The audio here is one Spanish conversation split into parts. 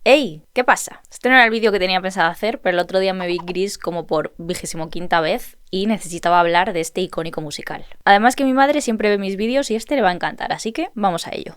¡Ey! ¿Qué pasa? Este no era el vídeo que tenía pensado hacer, pero el otro día me vi Gris como por 25ª vez y necesitaba hablar de este icónico musical. Además que mi madre siempre ve mis vídeos y este le va a encantar, así que vamos a ello.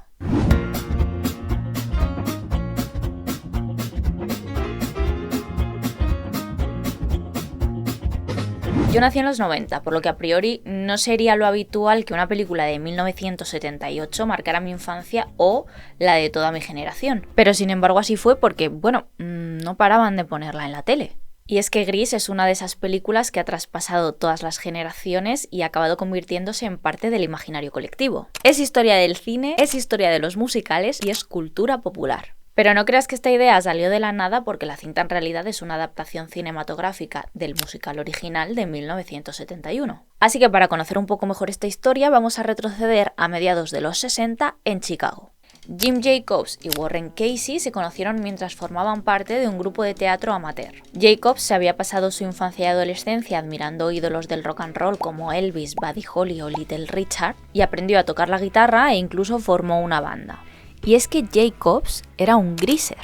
Yo nací en los 90, por lo que a priori no sería lo habitual que una película de 1978 marcara mi infancia o la de toda mi generación. Pero sin embargo así fue porque, no paraban de ponerla en la tele. Y es que Gris es una de esas películas que ha traspasado todas las generaciones y ha acabado convirtiéndose en parte del imaginario colectivo. Es historia del cine, es historia de los musicales y es cultura popular. Pero no creas que esta idea salió de la nada porque la cinta en realidad es una adaptación cinematográfica del musical original de 1971. Así que para conocer un poco mejor esta historia vamos a retroceder a mediados de los 60 en Chicago. Jim Jacobs y Warren Casey se conocieron mientras formaban parte de un grupo de teatro amateur. Jacobs se había pasado su infancia y adolescencia admirando ídolos del rock and roll como Elvis, Buddy Holly o Little Richard y aprendió a tocar la guitarra e incluso formó una banda. Y es que Jacobs era un greaser.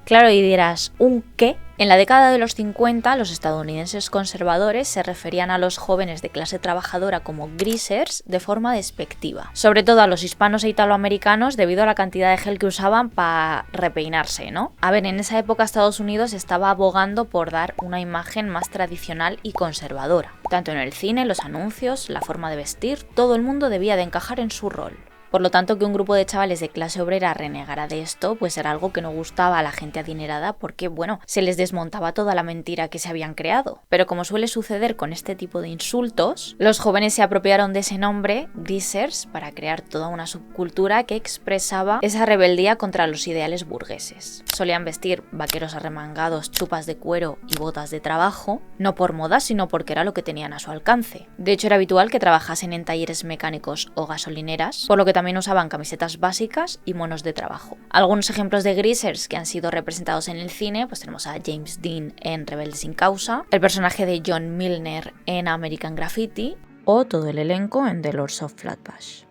Claro, y dirás, ¿un qué? En la década de los 50, los estadounidenses conservadores se referían a los jóvenes de clase trabajadora como greasers de forma despectiva. Sobre todo a los hispanos e italoamericanos debido a la cantidad de gel que usaban para repeinarse, ¿no? A ver, en esa época Estados Unidos estaba abogando por dar una imagen más tradicional y conservadora. Tanto en el cine, los anuncios, la forma de vestir, todo el mundo debía de encajar en su rol. Por lo tanto, que un grupo de chavales de clase obrera renegara de esto, pues era algo que no gustaba a la gente adinerada porque, se les desmontaba toda la mentira que se habían creado. Pero como suele suceder con este tipo de insultos, los jóvenes se apropiaron de ese nombre, greasers, para crear toda una subcultura que expresaba esa rebeldía contra los ideales burgueses. Solían vestir vaqueros arremangados, chupas de cuero y botas de trabajo, no por moda, sino porque era lo que tenían a su alcance. De hecho, era habitual que trabajasen en talleres mecánicos o gasolineras, por lo que también usaban camisetas básicas y monos de trabajo. Algunos ejemplos de greasers que han sido representados en el cine, pues tenemos a James Dean en Rebelde sin causa, el personaje de John Milner en American Graffiti o todo el elenco en The Lords of Flatbush.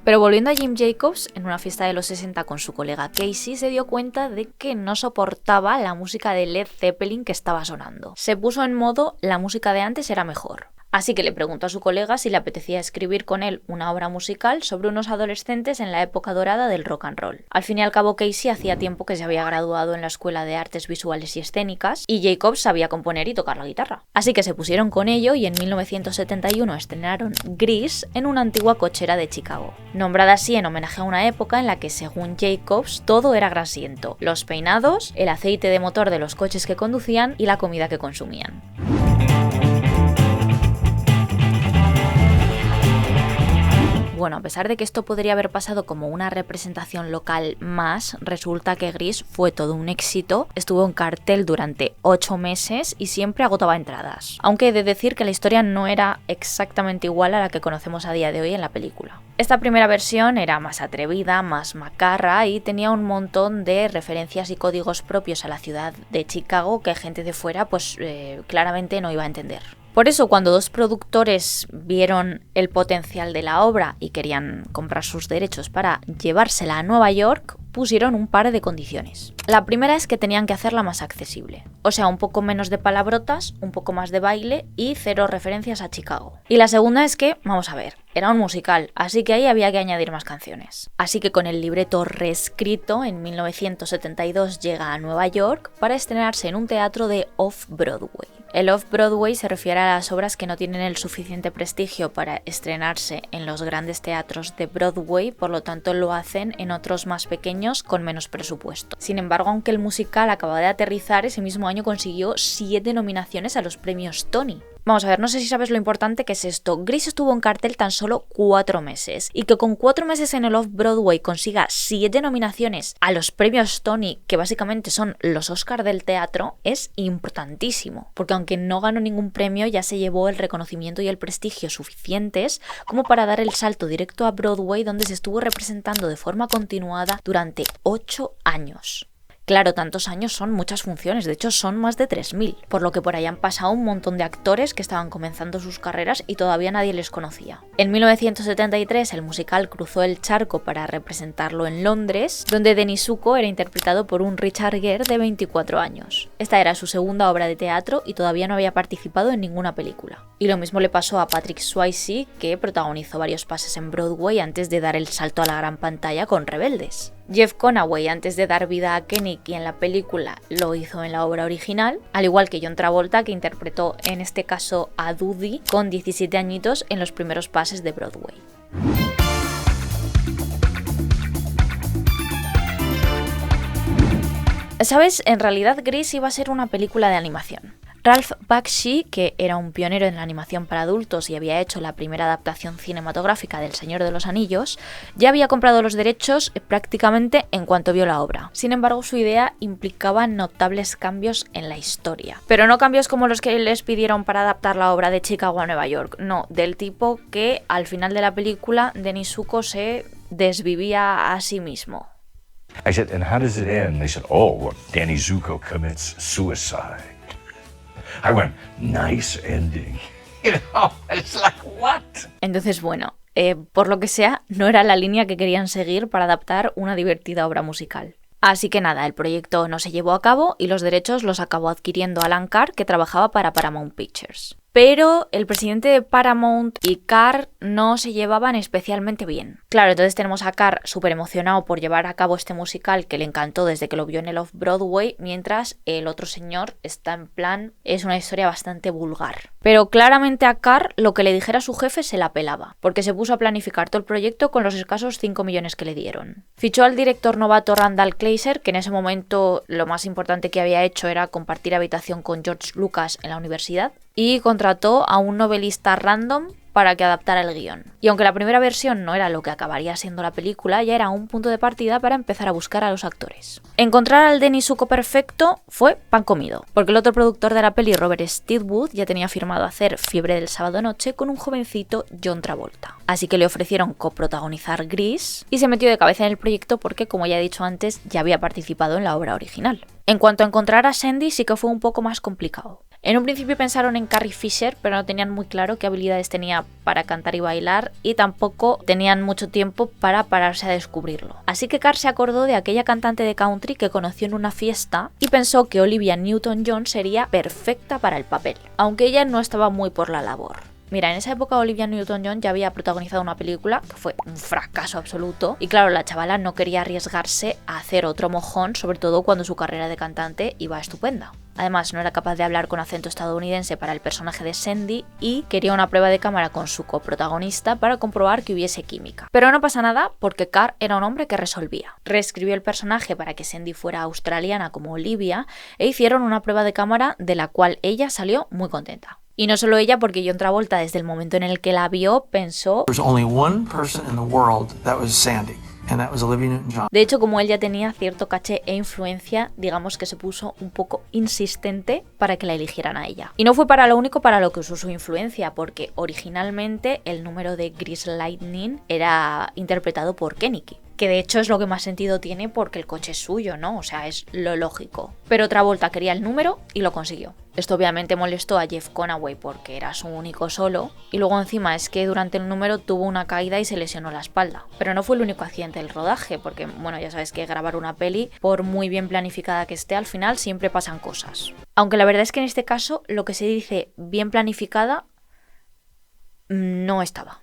Pero volviendo a Jim Jacobs, en una fiesta de los 60 con su colega Casey, se dio cuenta de que no soportaba la música de Led Zeppelin que estaba sonando. Se puso en modo la música de antes era mejor. Así que le preguntó a su colega si le apetecía escribir con él una obra musical sobre unos adolescentes en la época dorada del rock and roll. Al fin y al cabo, Casey hacía tiempo que se había graduado en la Escuela de Artes Visuales y Escénicas y Jacobs sabía componer y tocar la guitarra. Así que se pusieron con ello y en 1971 estrenaron Gris en una antigua cochera de Chicago, nombrada así en homenaje a una época en la que, según Jacobs, todo era grasiento: los peinados, el aceite de motor de los coches que conducían y la comida que consumían. Bueno, a pesar de que esto podría haber pasado como una representación local más, resulta que Gris fue todo un éxito, estuvo en cartel durante 8 meses y siempre agotaba entradas. Aunque he de decir que la historia no era exactamente igual a la que conocemos a día de hoy en la película. Esta primera versión era más atrevida, más macarra y tenía un montón de referencias y códigos propios a la ciudad de Chicago que gente de fuera claramente no iba a entender. Por eso, cuando dos productores vieron el potencial de la obra y querían comprar sus derechos para llevársela a Nueva York, pusieron un par de condiciones. La primera es que tenían que hacerla más accesible, o sea, un poco menos de palabrotas, un poco más de baile y 0 referencias a Chicago. Y la segunda es que, vamos a ver, era un musical, así que ahí había que añadir más canciones. Así que con el libreto reescrito, en 1972 llega a Nueva York para estrenarse en un teatro de Off-Broadway. El Off-Broadway se refiere a las obras que no tienen el suficiente prestigio para estrenarse en los grandes teatros de Broadway, por lo tanto lo hacen en otros más pequeños con menos presupuesto. Sin embargo, aunque el musical acababa de aterrizar, ese mismo año consiguió 7 nominaciones a los premios Tony. Vamos a ver, no sé si sabes lo importante que es esto. Gris estuvo en cartel tan solo 4 meses. Y que con 4 meses en el Off-Broadway consiga 7 nominaciones a los premios Tony, que básicamente son los Oscar del teatro, es importantísimo. Porque aunque no ganó ningún premio, ya se llevó el reconocimiento y el prestigio suficientes como para dar el salto directo a Broadway, donde se estuvo representando de forma continuada durante 8 años. Claro, tantos años son muchas funciones, de hecho son más de 3000, por lo que por ahí han pasado un montón de actores que estaban comenzando sus carreras y todavía nadie les conocía. En 1973 el musical cruzó el charco para representarlo en Londres, donde Denis Zuko era interpretado por un Richard Gere de 24 años. Esta era su segunda obra de teatro y todavía no había participado en ninguna película. Y lo mismo le pasó a Patrick Swayze, que protagonizó varios pases en Broadway antes de dar el salto a la gran pantalla con Rebeldes. Jeff Conaway, antes de dar vida a Kenickie en la película, lo hizo en la obra original, al igual que John Travolta, que interpretó en este caso a Doody con 17 añitos en los primeros pases de Broadway. ¿Sabes? En realidad Grease iba a ser una película de animación. Ralph Bakshi, que era un pionero en la animación para adultos y había hecho la primera adaptación cinematográfica del Señor de los Anillos, ya había comprado los derechos prácticamente en cuanto vio la obra. Sin embargo, su idea implicaba notables cambios en la historia. Pero no cambios como los que les pidieron para adaptar la obra de Chicago a Nueva York, no, del tipo que al final de la película Denis Zuko se desvivía a sí mismo. I said, and how does it end? They said, oh, well, Danny Zuko commits suicide. I went, nice ending. You know, it's like, what? Entonces, bueno, por lo que sea, no era la línea que querían seguir para adaptar una divertida obra musical. Así que nada, el proyecto no se llevó a cabo y los derechos los acabó adquiriendo Alan Carr, que trabajaba para Paramount Pictures. Pero el presidente de Paramount y Carr no se llevaban especialmente bien. Claro, entonces tenemos a Carr súper emocionado por llevar a cabo este musical que le encantó desde que lo vio en el Off-Broadway, mientras el otro señor está en plan, es una historia bastante vulgar. Pero claramente a Carr lo que le dijera su jefe se la pelaba, porque se puso a planificar todo el proyecto con los escasos 5 millones que le dieron. Fichó al director novato Randall Kleiser, que en ese momento lo más importante que había hecho era compartir habitación con George Lucas en la universidad, y contrató a un novelista random para que adaptara el guión. Y aunque la primera versión no era lo que acabaría siendo la película, ya era un punto de partida para empezar a buscar a los actores. Encontrar al Denis Zuko perfecto fue pan comido, porque el otro productor de la peli, Robert Steadwood, ya tenía firmado hacer Fiebre del sábado noche con un jovencito John Travolta. Así que le ofrecieron coprotagonizar Grease y se metió de cabeza en el proyecto porque, como ya he dicho antes, ya había participado en la obra original. En cuanto a encontrar a Sandy, sí que fue un poco más complicado. En un principio pensaron en Carrie Fisher, pero no tenían muy claro qué habilidades tenía para cantar y bailar, y tampoco tenían mucho tiempo para pararse a descubrirlo. Así que Carr se acordó de aquella cantante de country que conoció en una fiesta y pensó que Olivia Newton-John sería perfecta para el papel, aunque ella no estaba muy por la labor. Mira, en esa época Olivia Newton-John ya había protagonizado una película que fue un fracaso absoluto y claro, la chavala no quería arriesgarse a hacer otro mojón, sobre todo cuando su carrera de cantante iba estupenda. Además, no era capaz de hablar con acento estadounidense para el personaje de Sandy y quería una prueba de cámara con su coprotagonista para comprobar que hubiese química. Pero no pasa nada porque Carr era un hombre que resolvía. Reescribió el personaje para que Sandy fuera australiana como Olivia e hicieron una prueba de cámara de la cual ella salió muy contenta. Y no solo ella, porque John Travolta, desde el momento en el que la vio, pensó... There's only one person in the world that was Sandy. And that was Olivia Newton-John. De hecho, como él ya tenía cierto caché e influencia, digamos que se puso un poco insistente para que la eligieran a ella. Y no fue para lo único para lo que usó su influencia, porque originalmente el número de Grease Lightning era interpretado por Kenickie. Que de hecho es lo que más sentido tiene porque el coche es suyo, ¿no? O sea, es lo lógico. Pero Travolta quería el número y lo consiguió. Esto obviamente molestó a Jeff Conaway porque era su único solo. Y luego encima es que durante el número tuvo una caída y se lesionó la espalda. Pero no fue el único accidente del rodaje, porque bueno, ya sabes que grabar una peli, por muy bien planificada que esté, al final siempre pasan cosas. Aunque la verdad es que en este caso lo que se dice bien planificada no estaba.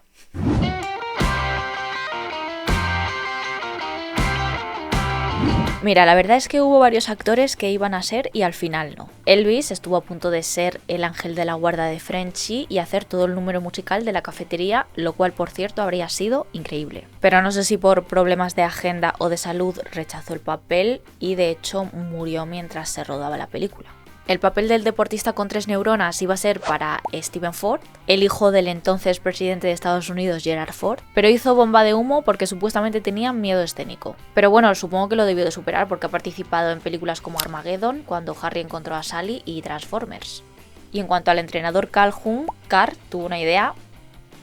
Mira, la verdad es que hubo varios actores que iban a ser y al final no. Elvis estuvo a punto de ser el ángel de la guarda de Frenchy y hacer todo el número musical de la cafetería, lo cual por cierto habría sido increíble. Pero no sé si por problemas de agenda o de salud rechazó el papel y de hecho murió mientras se rodaba la película. El papel del deportista con 3 neuronas iba a ser para Stephen Ford, el hijo del entonces presidente de Estados Unidos Gerald Ford, pero hizo bomba de humo porque supuestamente tenía miedo escénico. Pero bueno, supongo que lo debió de superar porque ha participado en películas como Armageddon, Cuando Harry encontró a Sally y Transformers. Y en cuanto al entrenador Calhoun, Carr tuvo una idea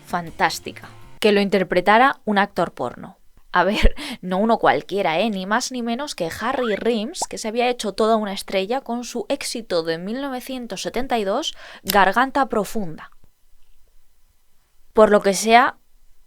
fantástica, que lo interpretara un actor porno. A ver, no uno cualquiera, ni más ni menos que Harry Rims, que se había hecho toda una estrella con su éxito de 1972, Garganta Profunda. Por lo que sea,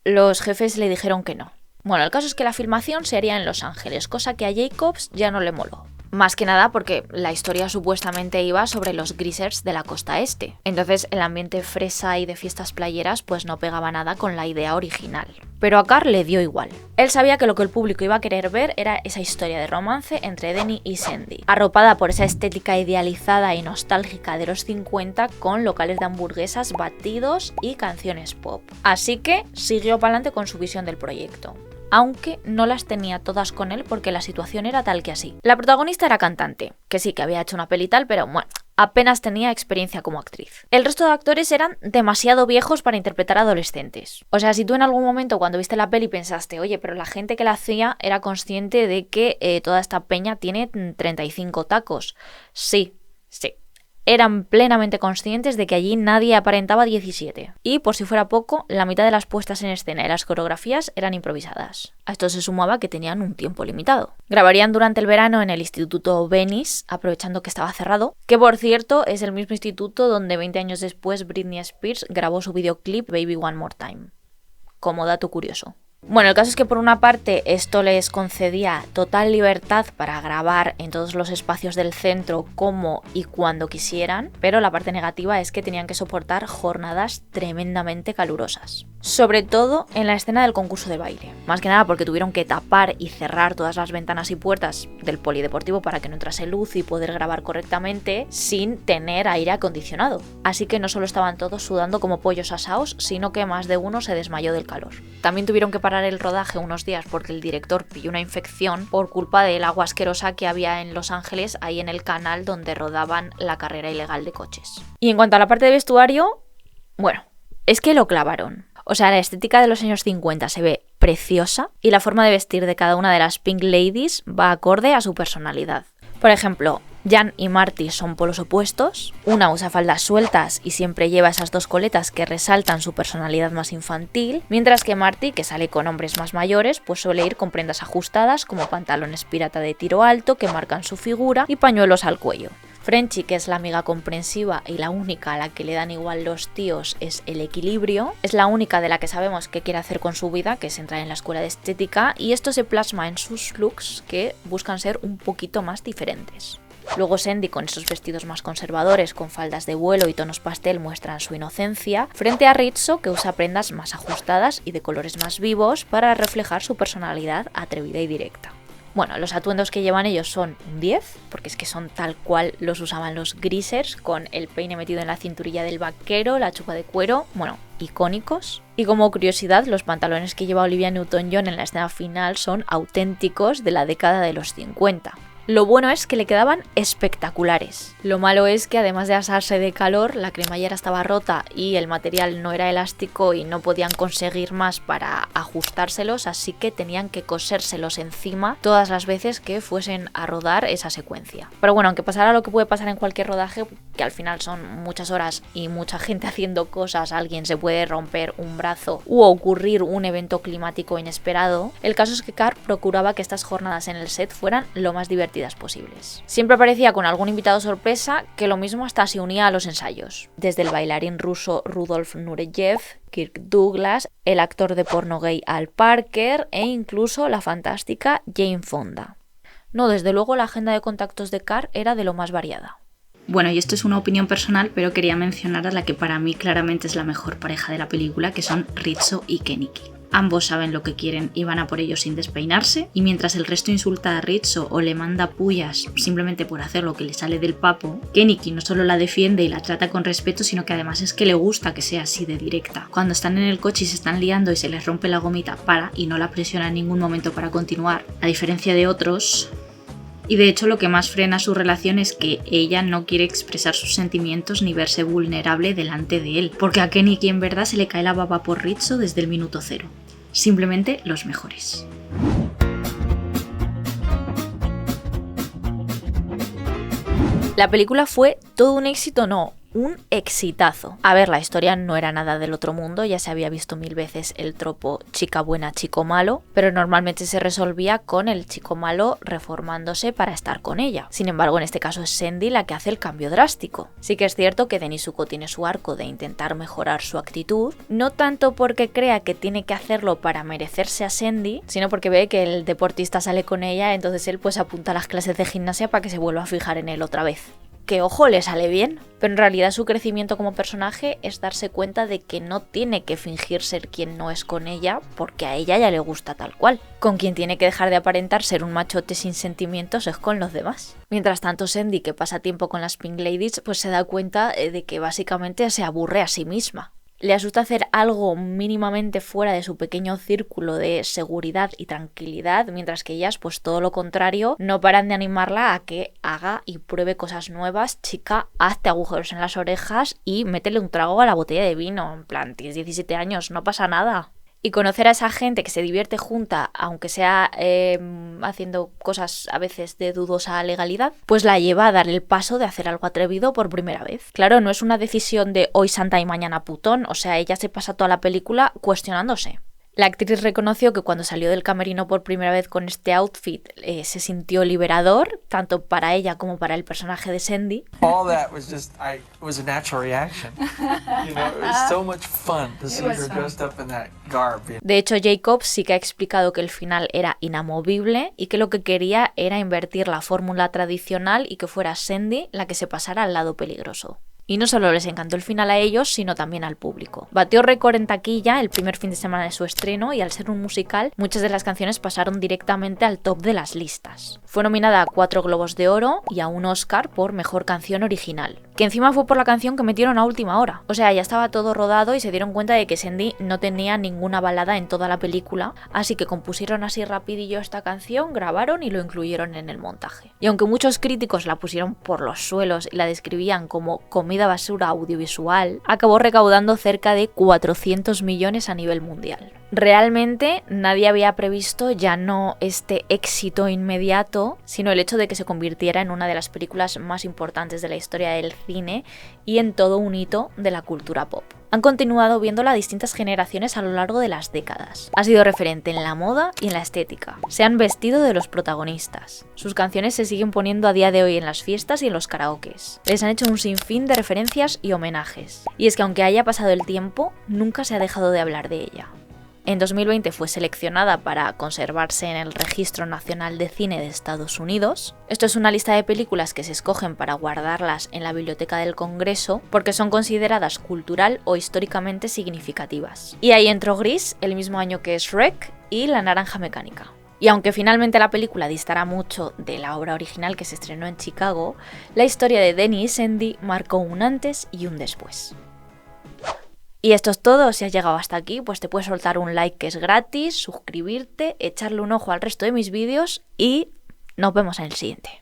los jefes le dijeron que no. Bueno, el caso es que la filmación se haría en Los Ángeles, cosa que a Jacobs ya no le moló. Más que nada porque la historia supuestamente iba sobre los greasers de la costa este. Entonces el ambiente fresa y de fiestas playeras pues no pegaba nada con la idea original. Pero a Carr le dio igual. Él sabía que lo que el público iba a querer ver era esa historia de romance entre Denny y Sandy, arropada por esa estética idealizada y nostálgica de los 50 con locales de hamburguesas, batidos y canciones pop. Así que siguió para adelante con su visión del proyecto. Aunque no las tenía todas con él porque la situación era tal que así. La protagonista era cantante, que sí, que había hecho una peli y tal, pero bueno, apenas tenía experiencia como actriz. El resto de actores eran demasiado viejos para interpretar adolescentes. O sea, si tú en algún momento cuando viste la peli pensaste, oye, pero la gente que la hacía era consciente de que toda esta peña tiene 35 tacos. Sí. Eran plenamente conscientes de que allí nadie aparentaba 17. Y por si fuera poco, la mitad de las puestas en escena y las coreografías eran improvisadas. A esto se sumaba que tenían un tiempo limitado. Grabarían durante el verano en el Instituto Venice, aprovechando que estaba cerrado, que por cierto es el mismo instituto donde 20 años después Britney Spears grabó su videoclip Baby One More Time. Como dato curioso. Bueno, el caso es que por una parte esto les concedía total libertad para grabar en todos los espacios del centro como y cuando quisieran, pero la parte negativa es que tenían que soportar jornadas tremendamente calurosas. Sobre todo en la escena del concurso de baile. Más que nada porque tuvieron que tapar y cerrar todas las ventanas y puertas del polideportivo para que no entrase luz y poder grabar correctamente sin tener aire acondicionado. Así que no solo estaban todos sudando como pollos asados, sino que más de uno se desmayó del calor. También tuvieron que parar el rodaje unos días porque el director pilló una infección por culpa del agua asquerosa que había en Los Ángeles, ahí en el canal donde rodaban la carrera ilegal de coches. Y en cuanto a la parte de vestuario, bueno, es que lo clavaron. O sea, la estética de los años 50 se ve preciosa y la forma de vestir de cada una de las Pink Ladies va acorde a su personalidad. Por ejemplo, Jan y Marty son polos opuestos. Una usa faldas sueltas y siempre lleva esas dos coletas que resaltan su personalidad más infantil, mientras que Marty, que sale con hombres más mayores, pues suele ir con prendas ajustadas como pantalones pirata de tiro alto que marcan su figura y pañuelos al cuello. Frenchy, que es la amiga comprensiva y la única a la que le dan igual los tíos es el equilibrio, es la única de la que sabemos qué quiere hacer con su vida, que es entrar en la escuela de estética, y esto se plasma en sus looks que buscan ser un poquito más diferentes. Luego Sandy, con esos vestidos más conservadores, con faldas de vuelo y tonos pastel, muestran su inocencia, frente a Rizzo, que usa prendas más ajustadas y de colores más vivos para reflejar su personalidad atrevida y directa. Bueno, los atuendos que llevan ellos son un 10, porque es que son tal cual los usaban los greasers, con el peine metido en la cinturilla del vaquero, la chupa de cuero, bueno, icónicos. Y como curiosidad, los pantalones que lleva Olivia Newton-John en la escena final son auténticos de la década de los 50. Lo bueno es que le quedaban espectaculares. Lo malo es que además de asarse de calor, la cremallera estaba rota y el material no era elástico y no podían conseguir más para ajustárselos, así que tenían que cosérselos encima todas las veces que fuesen a rodar esa secuencia. Pero bueno, aunque pasara lo que puede pasar en cualquier rodaje, que al final son muchas horas y mucha gente haciendo cosas, alguien se puede romper un brazo u ocurrir un evento climático inesperado, el caso es que Carr procuraba que estas jornadas en el set fueran lo más divertidas posibles. Siempre aparecía con algún invitado sorpresa que lo mismo hasta se unía a los ensayos. Desde el bailarín ruso Rudolf Nureyev, Kirk Douglas, el actor de porno gay Al Parker e incluso la fantástica Jane Fonda. No, desde luego la agenda de contactos de Carr era de lo más variada. Bueno, y esto es una opinión personal, pero quería mencionar a la que para mí claramente es la mejor pareja de la película, que son Rizzo y Kenickie. Ambos saben lo que quieren y van a por ello sin despeinarse, y mientras el resto insulta a Rizzo o le manda pullas simplemente por hacer lo que le sale del papo, Kenickie no solo la defiende y la trata con respeto, sino que además es que le gusta que sea así de directa. Cuando están en el coche y se están liando y se les rompe la gomita, para y no la presiona en ningún momento para continuar, a diferencia de otros. Y de hecho lo que más frena su relación es que ella no quiere expresar sus sentimientos ni verse vulnerable delante de él, porque a Kenickie en verdad se le cae la baba por Rizzo desde el minuto cero. Simplemente los mejores. La película fue todo un éxito, no, un exitazo. A ver, la historia no era nada del otro mundo, ya se había visto 1000 veces el tropo chica buena, chico malo, pero normalmente se resolvía con el chico malo reformándose para estar con ella. Sin embargo, en este caso es Sandy la que hace el cambio drástico. Sí que es cierto que Dennis Zuko tiene su arco de intentar mejorar su actitud, no tanto porque crea que tiene que hacerlo para merecerse a Sandy, sino porque ve que el deportista sale con ella, entonces él pues apunta a las clases de gimnasia para que se vuelva a fijar en él otra vez. Que ojo, le sale bien, pero en realidad su crecimiento como personaje es darse cuenta de que no tiene que fingir ser quien no es con ella, porque a ella ya le gusta tal cual. Con quien tiene que dejar de aparentar ser un machote sin sentimientos es con los demás. Mientras tanto, Sandy, que pasa tiempo con las Pink Ladies, pues se da cuenta de que básicamente se aburre a sí misma. Le asusta hacer algo mínimamente fuera de su pequeño círculo de seguridad y tranquilidad, mientras que ellas, pues todo lo contrario, no paran de animarla a que haga y pruebe cosas nuevas. Chica, hazte agujeros en las orejas y métele un trago a la botella de vino. En plan, tienes 17 años, no pasa nada. Y conocer a esa gente que se divierte junta, aunque sea haciendo cosas a veces de dudosa legalidad, pues la lleva a dar el paso de hacer algo atrevido por primera vez. Claro, no es una decisión de hoy santa y mañana putón, o sea, ella se pasa toda la película cuestionándose. La actriz reconoció que cuando salió del camerino por primera vez con este outfit se sintió liberador, tanto para ella como para el personaje de Sandy. All that was just, it was a natural reaction. You know, it was so much fun to see her dressed up in that garb. De hecho, Jacobs sí que ha explicado que el final era inamovible y que lo que quería era invertir la fórmula tradicional y que fuera Sandy la que se pasara al lado peligroso. Y no solo les encantó el final a ellos, sino también al público. Batió récord en taquilla el primer fin de semana de su estreno y al ser un musical, muchas de las canciones pasaron directamente al top de las listas. Fue nominada a 4 Globos de Oro y a un Oscar por Mejor Canción Original, que encima fue por la canción que metieron a última hora. O sea, ya estaba todo rodado y se dieron cuenta de que Sandy no tenía ninguna balada en toda la película, así que compusieron así rapidillo esta canción, grabaron y lo incluyeron en el montaje. Y aunque muchos críticos la pusieron por los suelos y la describían como comida basura audiovisual, acabó recaudando cerca de 400 millones a nivel mundial. Realmente nadie había previsto ya no este éxito inmediato, sino el hecho de que se convirtiera en una de las películas más importantes de la historia del cine y en todo un hito de la cultura pop. Han continuado viéndola distintas generaciones a lo largo de las décadas. Ha sido referente en la moda y en la estética. Se han vestido de los protagonistas. Sus canciones se siguen poniendo a día de hoy en las fiestas y en los karaokes. Les han hecho un sinfín de referencias y homenajes. Y es que aunque haya pasado el tiempo, nunca se ha dejado de hablar de ella. En 2020 fue seleccionada para conservarse en el Registro Nacional de Cine de Estados Unidos. Esto es una lista de películas que se escogen para guardarlas en la Biblioteca del Congreso porque son consideradas cultural o históricamente significativas. Y ahí entró Grease, el mismo año que Shrek y La Naranja Mecánica. Y aunque finalmente la película distará mucho de la obra original que se estrenó en Chicago, la historia de Denny y Sandy marcó un antes y un después. Y esto es todo. Si has llegado hasta aquí, pues te puedes soltar un like que es gratis, suscribirte, echarle un ojo al resto de mis vídeos y nos vemos en el siguiente.